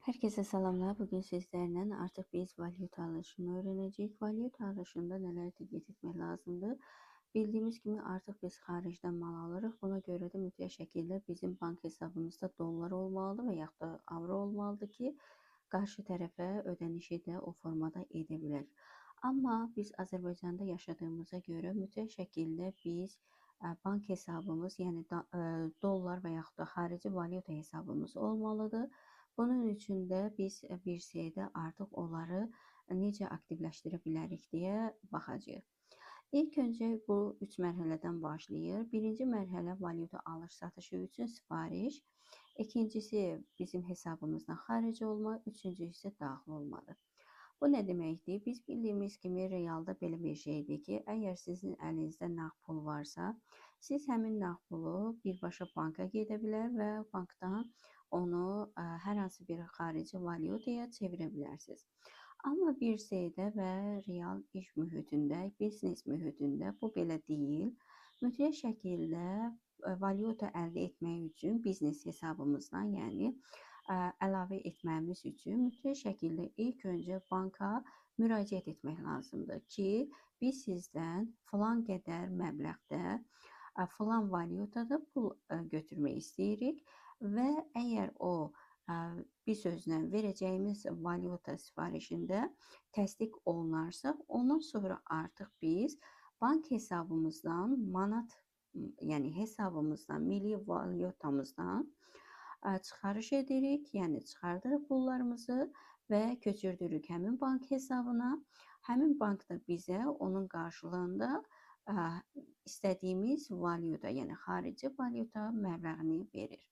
Herkese selamlar. Bugün sizlerle artık biz valyuta alışını öğreneceğiz. Valyuta alışında neler dikkat etmek lazımdır? Bildiğimiz gibi artık biz xaricdən mal alırıq. Buna görə də mütləq şəkildə bizim bank hesabımızda dollar olmalıdır və yaxud da avro olmalıdır ki, qarşı tərəfə ödənişi də o formada edə bilək. Amma biz Azərbaycanda yaşadığımıza görə mütləq şəkildə biz bank hesabımız, yəni dollar və yaxud da xarici valyuta hesabımız olmalıdır. Bunun üçün də biz bir şeydə artıq onları necə aktivləşdirə bilərik deyə baxacağıq. İlk öncə bu 3 mərhələdən başlayır. Birinci mərhələ valyuta alış-satışı üçün sifariş. İkincisi bizim hesabımızdan xaric olma. Üçüncüsü isə daxil olmadır. Bu nə deməkdir? Biz bildiyimiz kimi realda belə bir şeydir ki, əgər sizin əlinizdə nağd pul varsa, siz həmin nağd pulu birbaşa banka gedə bilər və bankdan onu hər hansı bir xarici valyutaya çevirə bilərsiniz. Amma bir şeydə və real iş mühitində, biznes mühitində bu belə deyil. Mütləq şəkildə valyuta əldə etmək üçün biznes hesabımızdan, yəni əlavə etməyimiz üçün mütləq şəkildə ilk öncə banka müraciət etmək lazımdır ki, biz sizdən filan qədər məbləğdə filan valyutada pul götürmək istəyirik və əgər o bir sözlə verəcəyimiz valyuta sifarişində təsdiq olunarsa, ondan sonra artıq biz bank hesabımızdan manat, yəni hesabımızdan, milli valyutamızdan çıxarış edirik, yəni çıxardırıq pullarımızı və köçürdürük həmin bank hesabına. Həmin bank da bizə onun qarşılığında istədiyimiz valyuta, yəni xarici valyuta məbləğini verir.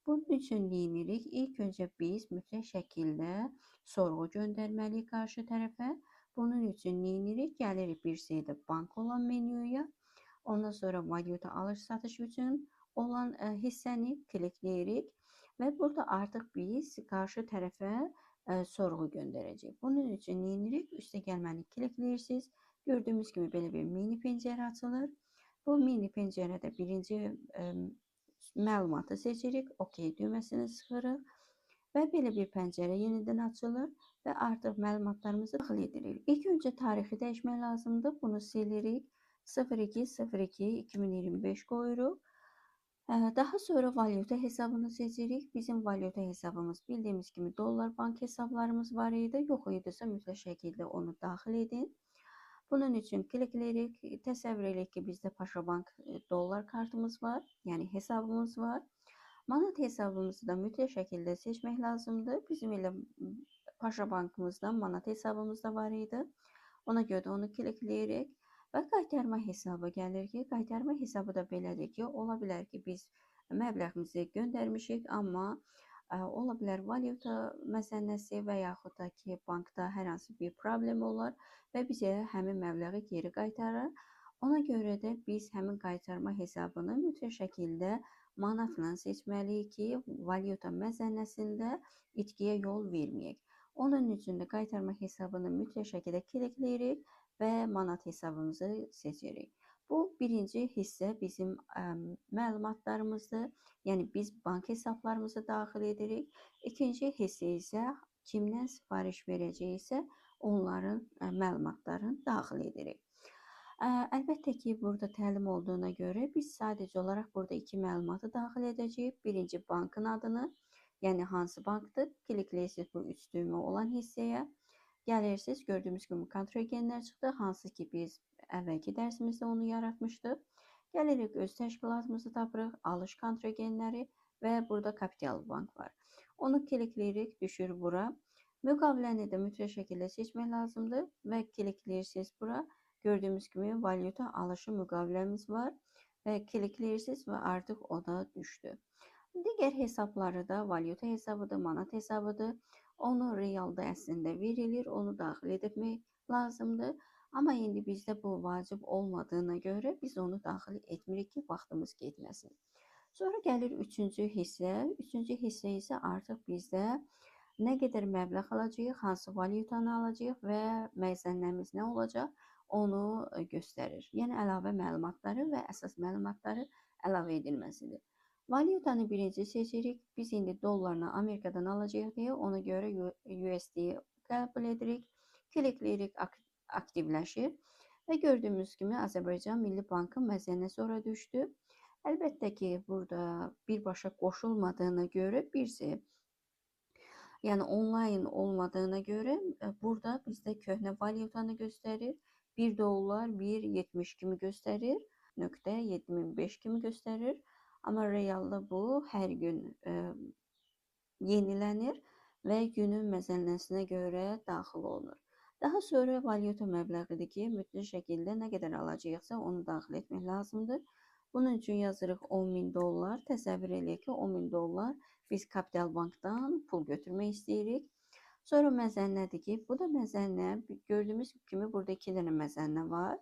Bunun üçün neyinirik? İlk öncə biz mütləq şəkildə sorğu göndərməliyik qarşı tərəfə. Bunun üçün neyinirik? Gəlirik bir şeydə bank olan menyuya. Ondan sonra valyuta alış-satış üçün olan hissəni klikləyirik və burada artıq biz qarşı tərəfə sorğu göndərəcəyik. Bunun üçün neyinirik? Üstə gəlməni klikləyirsiniz. Gördüyümüz kimi belə bir mini pəncərə açılır. Bu mini pəncərədə birinci məlumatı seçirik, OK düyməsini sıxırıq və belə bir pəncərə yenidən açılır və artıq məlumatlarımızı daxil edirik. İlk öncə tarixi dəyişmək lazımdır. Bunu silirik. 02.02.2025 qoyuruq. Daha sonra valyuta hesabını seçirik. Bizim valyuta hesabımız bildiyimiz kimi dollar bank hesablarımız var idi. Yox idisə mütləq şəkildə onu daxil edin. Bunun üçün klikləyirik. Təsəvvür edək ki, bizdə Paşabank dollar kartımız var, yəni hesabımız var. Manat hesabımızı da mütləq şəkildə seçmək lazımdır. Bizim elə Paşabankımızdan manat hesabımız da var idi. Ona görə də onu klikləyirik və qaytarma hesabı gəlir ki, qaytarma hesabı da belədir ki, ola bilər ki, biz məbləğimizi göndərmişik, amma ola bilər valyuta məsələsi və yaxud da ki, bankda hər hansı bir problem olar və bizə həmin məbləği geri qaytarır. Ona görə də biz həmin qaytarma hesabını mütləq şəkildə manatla seçməliyik ki, valyuta məsələsində itkiyə yol verməyək. Onun üçün də qaytarma hesabını mütləq şəkildə klikləyirik və manat hesabımızı seçirik. Bu birinci hissə bizim məlumatlarımızdır. Yəni biz bank hesablarımızı daxil edirik. İkinci hissə isə kimdən sifariş verəcəksə onların məlumatlarını daxil edirik. Əlbəttə ki, burada təlim olduğuna görə biz sadəcə olaraq burada iki məlumatı daxil edəcəyik. Birinci bankın adını, yəni hansı bankdır, klikləyirsiniz bu üç düymə olan hissəyə. Gəlirsiniz, gördüyümüz kimi kontragenlər çıxdı, hansı ki biz əvvəlki dərsimizdə onu yaratmışdıq. Gəlirik, öz təşkilatımızı tapırıq, alış kontragenləri və burada kapital bank var. Onu klikləyirik, düşür bura. Müqaviləni də mütləq şəkildə seçmək lazımdır və klikləyirsiniz bura. Gördüyümüz kimi valyuta alışı müqaviləmiz var və klikləyirsiniz və artıq o da düşdü. Digər hesabları da valyuta hesabıdır, manat hesabıdır. Onu realda əslində verilir, onu daxil etmək lazımdır. Amma indi bizdə bu vacib olmadığına görə biz onu daxil etmirik ki, vaxtımız getməsin. Sonra gəlir üçüncü hissə. Üçüncü hissə isə artıq bizdə nə qədər məbləğ alacağıq, hansı valyutanı alacağıq və məzənnəmiz nə olacaq, onu göstərir. Yəni əlavə məlumatları və əsas məlumatları əlavə edilməsidir. Valyutanı birinci seçirik. Biz indi dollarla Amerikadan alacağıq deyə ona görə USD qəbul edirik. Klikləyirik, aktivləşir və gördüyümüz kimi Azərbaycan Milli Bankı məzənnəsi ora düşdü. Əlbəttə ki, burada birbaşa qoşulmadığına görə birisi, yəni onlayn olmadığına görə burada bizdə köhnə valyutanı göstərir. 1 dollar 1.70 kimi göstərir. .75 kimi göstərir. Amma realda bu hər gün yenilənir və günün məzənnəsinə görə daxil olunur. Daha sonra valyuta məbləğidir ki, mütləq şəkildə nə qədər alacaqsa onu daxil etmək lazımdır. Bunun üçün yazırıq 10.000 dollar. Təsəvvür edək ki, 10.000 dollar biz Kapital Bankdan pul götürmək istəyirik. Sonra məzənnədir ki, bu da məzənnə. Gördüyümüz kimi burada 2 dənə məzənnə var.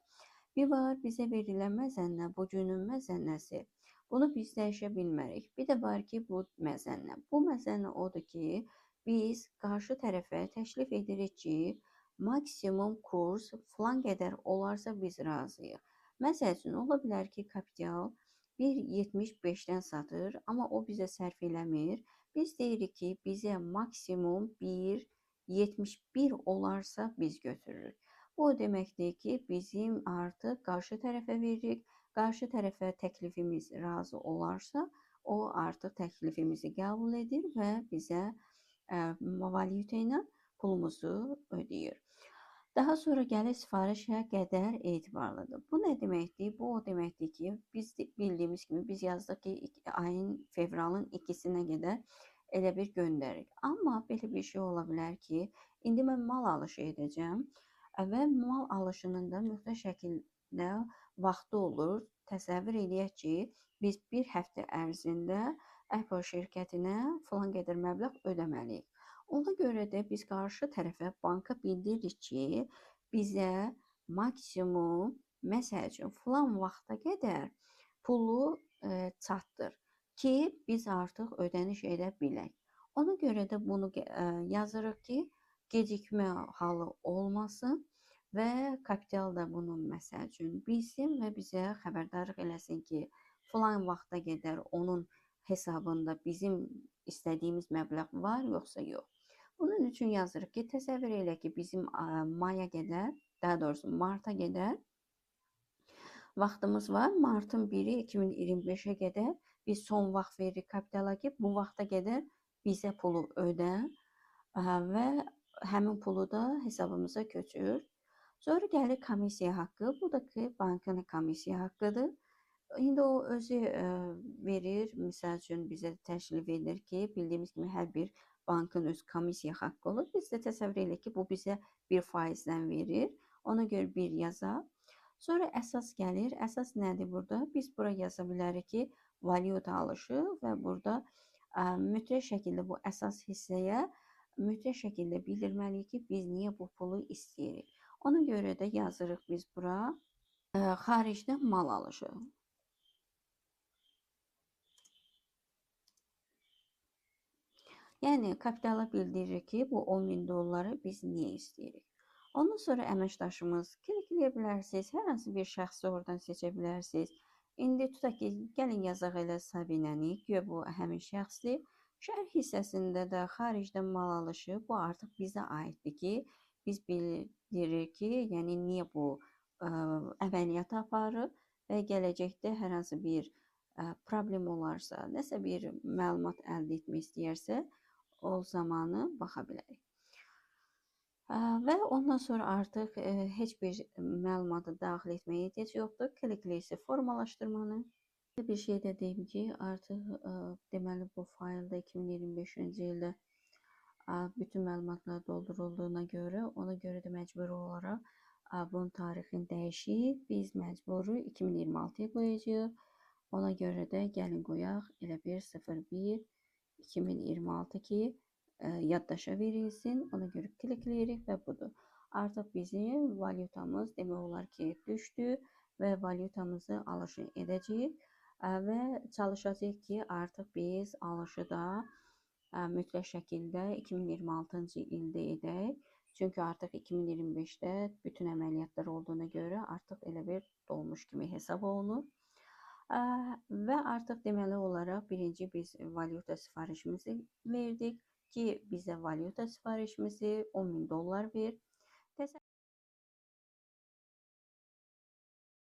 Bir var bizə verilən məzənnə, bu günün məzənnəsi. Bunu biz dəyişə bilmərik. Bir də var ki, bu məzənnə. Bu məzənnə odur ki, biz qarşı tərəfə təklif edirik ki, maksimum kurs filan qədər olarsa biz razıyıq. Məsəl üçün, ola bilər ki, kapital 1.75-dən satır, amma o bizə sərf eləmir. Biz deyirik ki, bizə maksimum 1.71 olarsa biz götürürük. Bu deməkdir ki, bizim artıq qarşı tərəfə veririk. Qarşı tərəfə təklifimiz razı olarsa, o artıq təklifimizi qəbul edir və bizə valyuta ilə pulumuzu ödəyir. Daha sonra gəlir sifarişə qədər etibarlıdır. Bu nə deməkdir? Bu o deməkdir ki, biz bildiyimiz kimi biz yazdıq ki, ayın fevralın 2-sinə qədər elə bir göndərik. Amma belə bir şey ola bilər ki, indi mən mal alışı edəcəm və mal alışının da müxtəlif şəkildə vaxtı olur. Təsəvvür edək ki, biz bir həftə ərzində Apple şirkətinə filan qədər məbləğ ödəməliyik. Ona görə də biz qarşı tərəfə banka bildiririk ki, bizə maksimum, məsəl üçün, filan vaxta qədər pulu çatdır ki, biz artıq ödəniş edə bilək. Ona görə də bunu yazırıq ki, gecikmə halı olmasın və kapital da bunu məsəl üçün bilsin və bizə xəbərdarlıq eləsin ki, filan vaxta qədər onun hesabında bizim istədiyimiz məbləğ var, yoxsa yox. Bunun üçün yazırıq ki, təsəvvür elə ki, bizim maya qədər, daha doğrusu marta qədər vaxtımız var. Martın 1-i 2025-ə qədər biz son vaxt veririk kapitala ki, bu vaxta qədər bizə pulu ödə və həmin pulu da hesabımıza köçür. Sonra gəlir komissiya haqqı. Bu da ki, bankın komissiya haqqıdır. İndi o özü verir, misal üçün bizə təklif edir ki, bildiyimiz kimi hər bir bankın öz komissiya haqqı olur. Biz də təsəvvür edirik ki, bu bizə 1%-dən verir. Ona görə 1 yazaq. Sonra əsas gəlir. Əsas nədir burada? Biz bura yaza bilərik ki, valyuta alışı və burada mütləq şəkildə bu əsas hissəyə mütləq şəkildə bildirməliyik ki, biz niyə bu pulu istəyirik. Ona görə də yazırıq biz bura xaricdə mal alışı. Yəni kapitala bildiririk ki, bu 10.000 dolları biz niyə istəyirik. Ondan sonra əməkdaşımız klikləyə bilərsiniz, hər hansı bir şəxsi oradan seçə bilərsiniz. İndi tutaq ki, gəlin yazaq elə Sabinəni, güya bu həmin şəxsdir. Şərh hissəsində də xaricdən mal alışı, bu artıq bizə aiddir ki, biz bildiririk ki, yəni niyə bu əməliyyatı aparır və gələcəkdə hər hansı bir problem olarsa, nəsə bir məlumat əldə etmək istəyərsə, o zamanı baxa bilərik. Və ondan sonra artıq heç bir məlumatı daxil etməyə ehtiyac yoxdur. Klikləyirsə formalaşdırmanı. Bir şey də deyim ki, artıq deməli bu faylda 2025-ci ildə bütün məlumatlar doldurulduğuna görə, ona görə də məcburi olaraq bunun tarixini dəyişib. Biz məcburi 2026-ya qoyacağıq. Ona görə də gəlin qoyaq elə bir 01 2026 ki, yaddaşa verilsin. Ona görə klikləyirik və budur. Artıq bizim valyutamız demək olar ki, düşdü və valyutamızı alışı edəcəyik və çalışacağıq ki, artıq biz alışı da mütləq şəkildə 2026-cı ildə edək. Çünki artıq 2025-də bütün əməliyyatlar olduğuna görə artıq elə bir dolmuş kimi hesab olunur. Və artıq deməli olaraq birinci biz valyuta sifarişimizi verdik ki, bizə valyuta sifarişimizi $10.000 ver.